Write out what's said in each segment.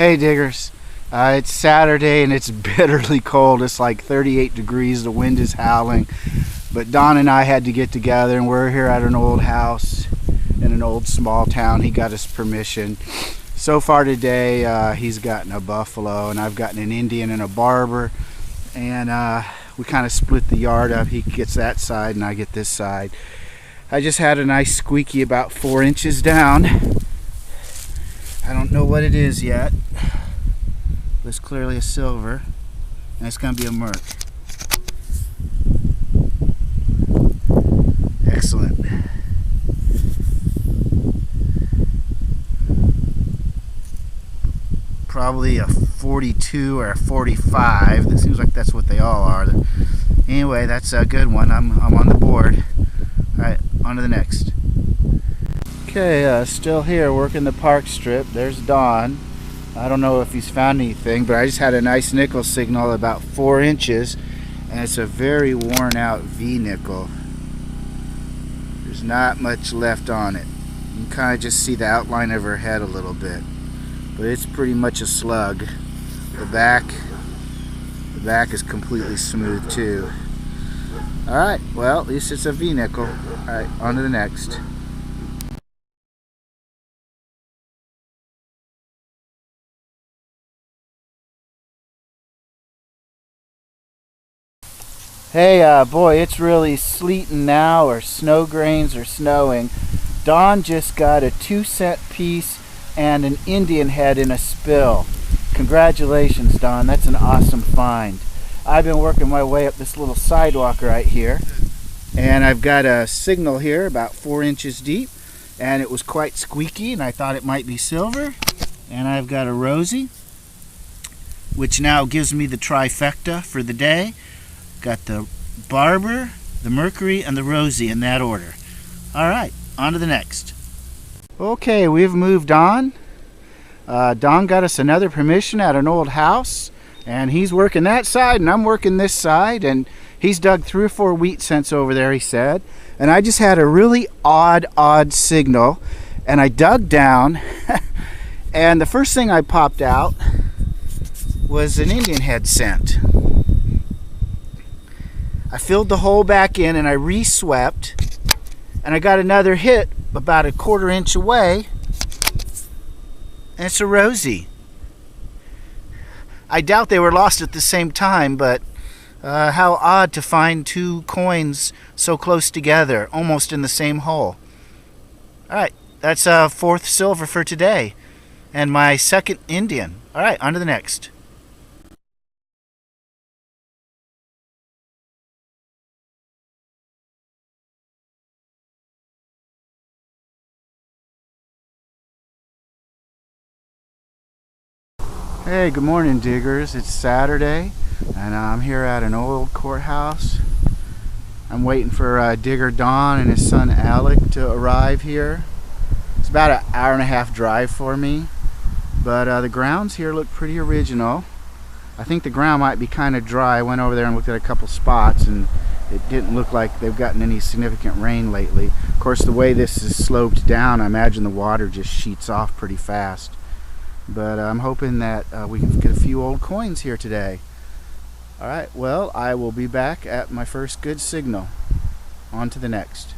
Hey diggers, it's Saturday and it's bitterly cold. It's like 38 degrees, the wind is howling. But Don and I had to get together, and we're here at an old house in an old small town. He got us permission. So far today, he's gotten a buffalo and I've gotten an Indian and a barber. And we kind of split the yard up. He gets that side and I get this side. I just had a nice squeaky about 4 inches down. I don't know what it is yet. It's clearly a silver, and it's going to be a merc. Excellent. Probably a 42 or a 45. It seems like that's what they all are. Anyway, that's a good one. I'm on the board. All right, on to the next. Okay, still here working the park strip. There's Don. I don't know if he's found anything, but I just had a nice nickel signal about 4 inches, and it's a very worn out V nickel. There's not much left on it. You can kind of just see the outline of her head a little bit, but it's pretty much a slug. The back is completely smooth too. Alright, well, at least it's a V nickel. Alright, on to the next. Hey, boy, it's really sleeting now, or snow grains or snowing. Don just got a 2-cent piece and an Indian head in a spill. Congratulations, Don. That's an awesome find. I've been working my way up this little sidewalk right here, and I've got a signal here about 4 inches deep, and it was quite squeaky, and I thought it might be silver. And I've got a Rosie, which now gives me the trifecta for the day. Got the barber, the Mercury, and the Rosie in that order. Alright, on to the next. Okay, we've moved on. Don got us another permission at an old house, and he's working that side and I'm working this side, and he's dug 3 or 4 wheat cents over there, he said. And I just had a really odd signal, and I dug down and the first thing I popped out was an Indian head scent. I filled the hole back in and I re-swept, and I got another hit about a 1/4 inch away, and it's a Rosie. I doubt they were lost at the same time, but how odd to find 2 coins so close together, almost in the same hole. Alright, that's 4th silver for today, and my 2nd Indian. Alright, on to the next. Hey, good morning diggers. It's Saturday and I'm here at an old courthouse. I'm waiting for digger Don and his son Alec to arrive here. It's about an 1.5 hour drive for me, but the grounds here look pretty original. I think the ground might be kind of dry. I went over there and looked at a couple spots, and it didn't look like they've gotten any significant rain lately. Of course, the way this is sloped down, I imagine the water just sheets off pretty fast. But I'm hoping that we can get a few old coins here today. Alright, well, I will be back at my first good signal. On to the next.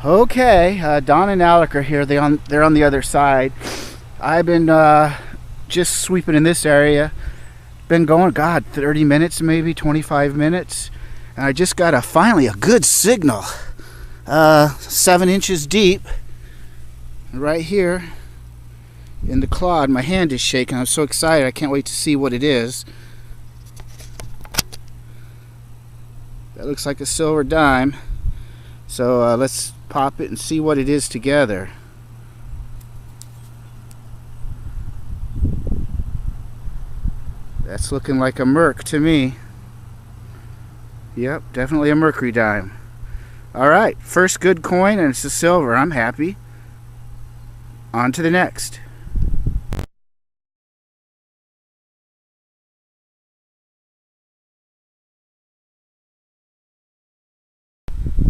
Okay, Don and Alec are here. They're on the other side. I've been just sweeping in this area. Been going, God, 30 minutes maybe, 25 minutes. And I just got finally a good signal. 7 inches deep. Right here. In the clod. My hand is shaking. I'm so excited. I can't wait to see what it is. That looks like a silver dime. So let's pop it and see what it is together. That's looking like a merc to me. Yep, definitely a Mercury dime. Alright, first good coin, and it's a silver. I'm happy. On to the next.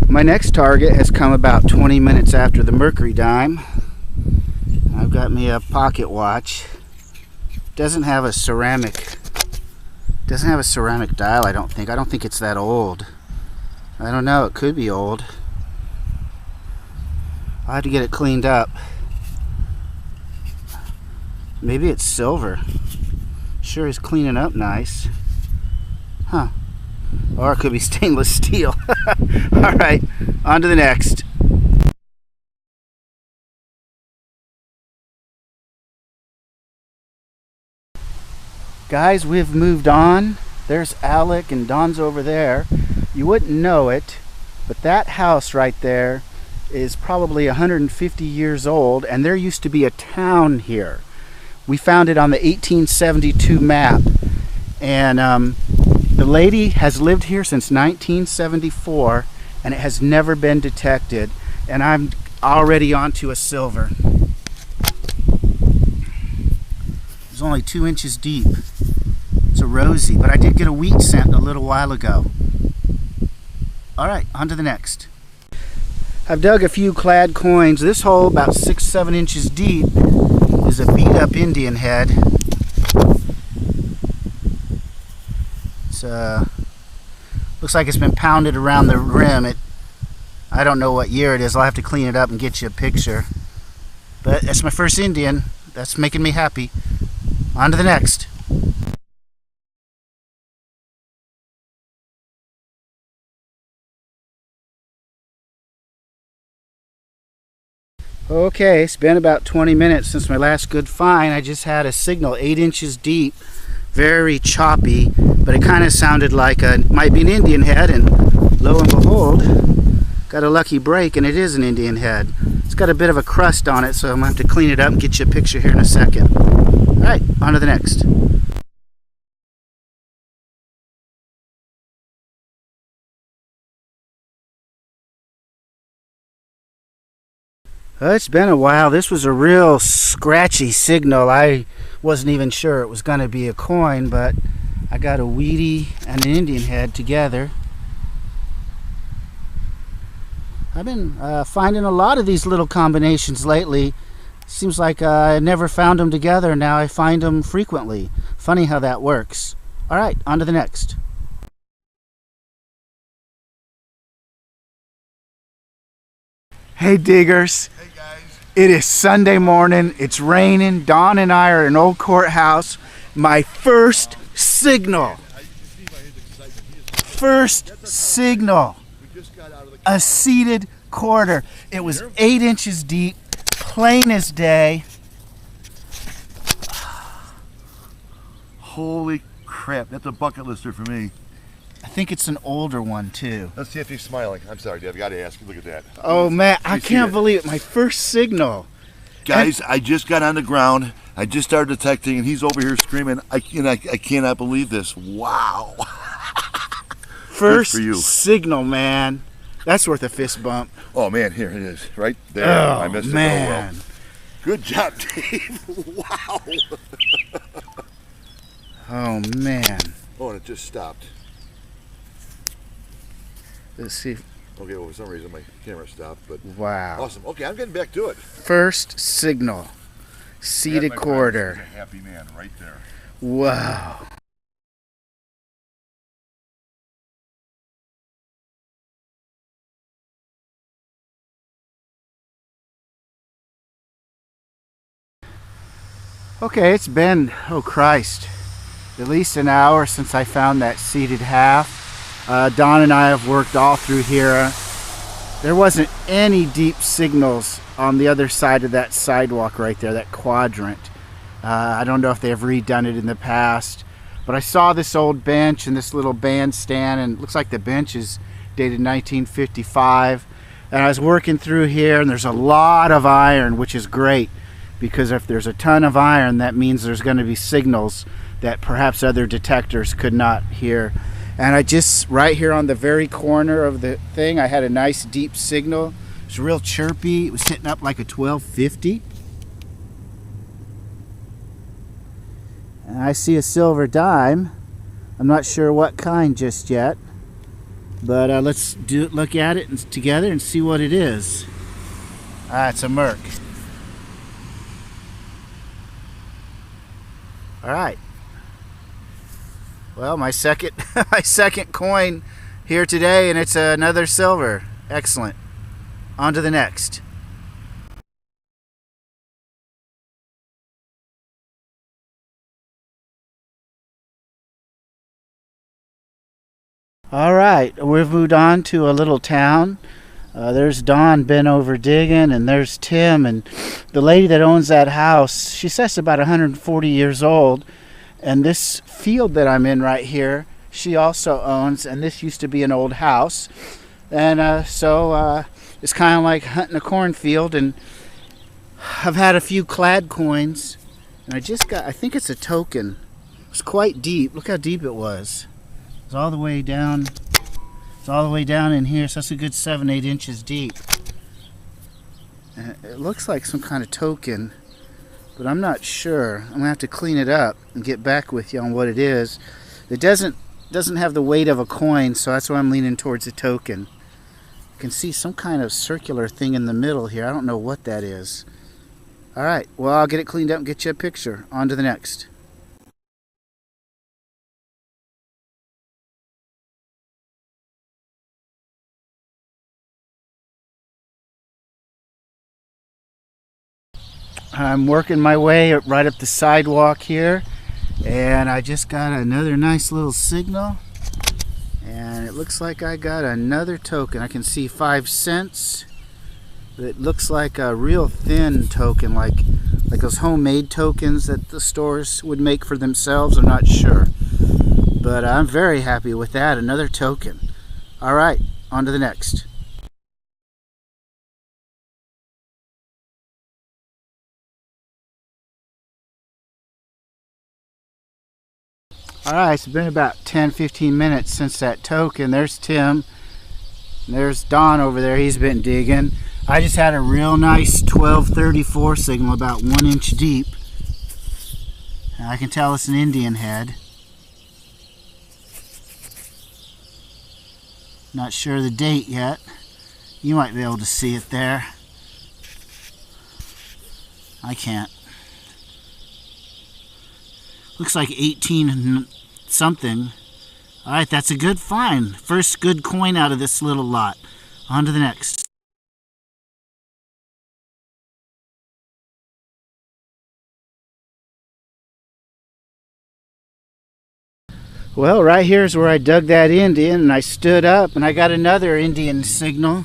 My next target has come about 20 minutes after the Mercury dime. I've got me a pocket watch. Doesn't have a ceramic dial, I don't think. I don't think it's that old. I don't know, it could be old. I'll have to get it cleaned up. Maybe it's silver. Sure is cleaning up nice. Huh. Or it could be stainless steel. Alright, on to the next. Guys, we've moved on. There's Alec and Don's over there. You wouldn't know it, but that house right there is probably 150 years old, and there used to be a town here. We found it on the 1872 map, and the lady has lived here since 1974, and it has never been detected, and I'm already onto a silver. It's only 2 inches deep. It's a rosy, but I did get a wheat scent a little while ago. Alright, on to the next. I've dug a few clad coins. This hole, about 6-7 inches deep, is a beat up Indian head. It's looks like it's been pounded around the rim. I don't know what year it is. I'll have to clean it up and get you a picture. But that's my first Indian. That's making me happy. On to the next. Okay, it's been about 20 minutes since my last good find. I just had a signal 8 inches deep, very choppy, but it kind of sounded like it might be an Indian head, and lo and behold, got a lucky break, and it is an Indian head. It's got a bit of a crust on it, so I'm going to have to clean it up and get you a picture here in a second. Alright, on to the next. It's been a while. This was a real scratchy signal. I wasn't even sure it was going to be a coin, but I got a Wheatie and an Indian head together. I've been finding a lot of these little combinations lately. Seems like I never found them together. Now I find them frequently. Funny how that works. Alright, on to the next. Hey diggers. Hey guys. It is Sunday morning. It's raining. Don and I are at an old courthouse. My first signal. First signal. A seated quarter. It was 8 inches deep, plain as day. Holy crap, that's a bucket lister for me. I think it's an older one too. Let's see if he's smiling. I'm sorry, Dave, I gotta ask you, look at that. Oh man, I can't believe it. My first signal. Guys, I just got on the ground. I just started detecting, and he's over here screaming. I cannot believe this. Wow. First signal, man. That's worth a fist bump. Oh man, here it is, right there. Oh, I missed man. it. Oh, well. Good job, Dave. Wow. Oh man. Oh, and it just stopped. Let's see. Okay, well, for some reason my camera stopped, but wow. Awesome. Okay, I'm getting back to it. First signal. Seated quarter. A happy man right there. Wow. Okay, it's been, oh Christ, at least an hour since I found that seated half. Don and I have worked all through here. There wasn't any deep signals on the other side of that sidewalk right there, that quadrant. I don't know if they have redone it in the past, but I saw this old bench and this little bandstand, and it looks like the bench is dated 1955. And I was working through here, and there's a lot of iron, which is great, because if there's a ton of iron, that means there's going to be signals that perhaps other detectors could not hear. And I just, right here on the very corner of the thing, I had a nice deep signal. It was real chirpy. It was hitting up like a 1250. And I see a silver dime. I'm not sure what kind just yet. But let's look at it together and see what it is. It's a Merc. All right. Well, my second my second coin here today, and it's another silver. Excellent. On to the next. All right, we've moved on to a little town. There's Don been over digging, and there's Tim, and the lady that owns that house, she says about 140 years old. And this field that I'm in right here, she also owns, and this used to be an old house. And so it's kind of like hunting a cornfield, and I've had a few clad coins, and I think it's a token. It's quite deep. Look how deep it was. It's all the way down. It's all the way down in here, so that's a good 7-8 inches deep. And it looks like some kind of token, but I'm not sure. I'm gonna have to clean it up and get back with you on what it is. It doesn't have the weight of a coin, so that's why I'm leaning towards a token. You can see some kind of circular thing in the middle here. I don't know what that is. All right, well, I'll get it cleaned up and get you a picture. On to the next. I'm working my way right up the sidewalk here, and I just got another nice little signal, and it looks like I got another token. I can see 5 cents. It looks like a real thin token, like those homemade tokens that the stores would make for themselves. I'm not sure, but I'm very happy with that. Another token. All right, on to the next. All right, it's been about 10-15 minutes since that token. There's Tim. There's Don over there. He's been digging. I just had a real nice 1234 signal, about 1 inch deep. And I can tell it's an Indian head. Not sure the date yet. You might be able to see it there. I can't. Looks like 18 something. All right, that's a good find. First good coin out of this little lot. On to the next. Well, right here is where I dug that Indian, and I stood up, and I got another Indian signal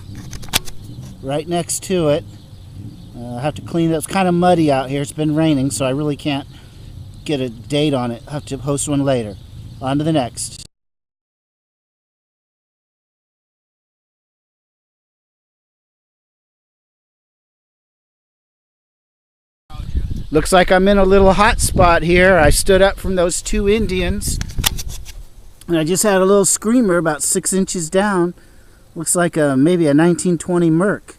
right next to it. I'll have to clean it. It's kind of muddy out here. It's been raining, so I really can't get a date on it. I'll have to post one later. On to the next. Looks like I'm in a little hot spot here. I stood up from those 2 Indians, and I just had a little screamer about 6 inches down. Looks like maybe a 1920 Merc.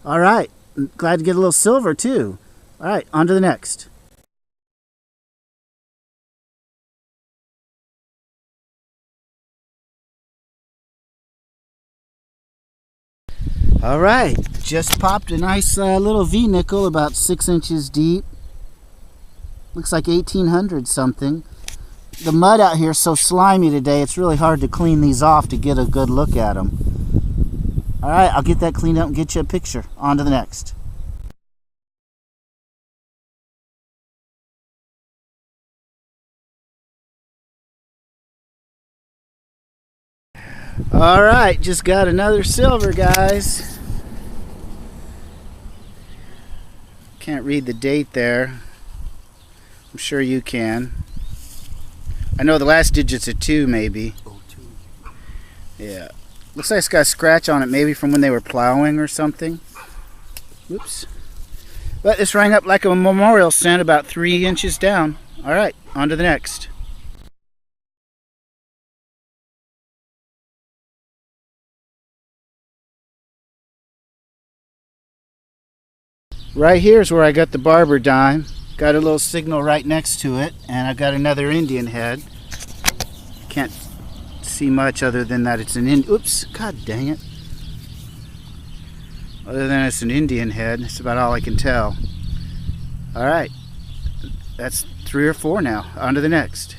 All right, I'm glad to get a little silver too. All right, on to the next. All right, just popped a nice little V-nickel about 6 inches deep. Looks like 1800 something. The mud out here is so slimy today, it's really hard to clean these off to get a good look at them. All right, I'll get that cleaned up and get you a picture. On to the next. All right, just got another silver, guys. Can't read the date there. I'm sure you can. I know the last digit's a 2, maybe. Oh, 2. Yeah. Looks like it's got a scratch on it, maybe from when they were plowing or something. Oops. But this rang up like a memorial cent about 3 inches down. All right, on to the next. Right here is where I got the barber dime. Got a little signal right next to it, and I've got another Indian head. Can't see much other than that it's an oops, god dang it. Other than it's an Indian head, that's about all I can tell. All right, that's 3 or 4 now. On to the next.